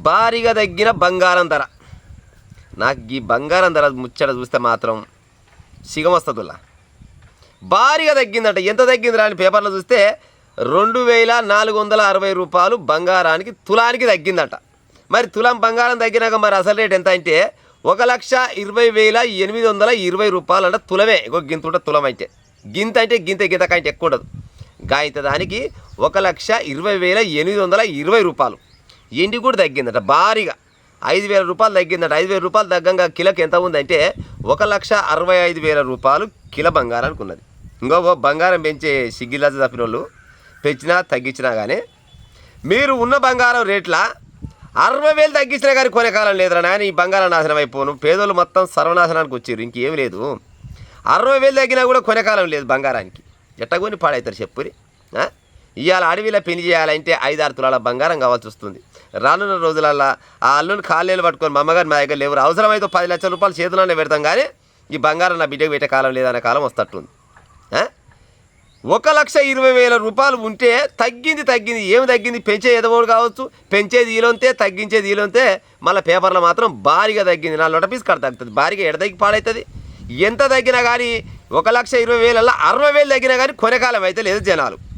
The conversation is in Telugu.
భారీగా తగ్గిన బంగారం ధర. నాకు ఈ బంగారం ధర ముచ్చట చూస్తే మాత్రం సిగం వస్తుందిలా. భారీగా తగ్గిందంట. ఎంత తగ్గిందిరా అని పేపర్లో చూస్తే 2460 రూపాయలు బంగారానికి తులానికి తగ్గిందంట. మరి తులం బంగారం తగ్గినాక మరి అసలు రేట్ ఎంత అంటే 1,20,820 రూపాయలు అంట తులమే. గింత ఉంటుంది తులం అంటే. గింత అంటే గింత కంటే ఎక్కువ ఉండదు. గాయంత దానికి 1,20,820 రూపాయలు. ఎండి కూడా తగ్గిందట భారీగా. 5,000 రూపాయలు తగ్గిందట. 5,000 రూపాయలు తగ్గంగా కిలోకి ఎంత ఉందంటే 1,65,000 రూపాయలు కిలో బంగారానికి ఉన్నది. ఇంకో బంగారం పెంచే సిగ్గిలాజ తప్పిన వాళ్ళు పెంచినా తగ్గించినా కానీ మీరు ఉన్న బంగారం రేట్ల 60,000 తగ్గించినా కానీ కొనే కాలం లేదురా నాయన. ఈ బంగారం నాశనం అయిపోను. పేదోళ్ళు మొత్తం సర్వనాశనానికి వచ్చారు. ఇంకేం లేదు. 60,000 తగ్గినా కూడా కొనే కాలం లేదు బంగారానికి. ఎట్టగొని పాడవుతారు చెప్పురి. ఇవాళ అడవిలో పెళ్లి చేయాలంటే 5-6 తులాల బంగారం కావాల్సి వస్తుంది. రానున్న రోజులల్లో ఆ అల్లుని కాళ్ళేళ్ళు పట్టుకొని మా అమ్మగారు మా దగ్గర లేవు. అవసరమైతే 10 లక్షల రూపాయలు చేతుల్లోనే పెడతాం కానీ ఈ బంగారం నా బిడ్డకు పెట్టే కాలం లేదనే కాలం వస్తట్టుంది. 1,20,000 రూపాయలు ఉంటే తగ్గింది. ఏమి తగ్గింది? పెంచే ఎదవోడు కావచ్చు, పెంచేది ఈలోంతే, తగ్గించేది ఈలోంతే. మళ్ళీ పేపర్లో మాత్రం భారీగా తగ్గింది. 4 లొటపీస్ కాడ తగ్గుతుంది. భారీగా ఎడదగ్గి పాడవుతుంది. ఎంత తగ్గినా కానీ 1,20,000 60,000 తగ్గినా కానీ కొనే కాలం అయితే లేదు జనాలు.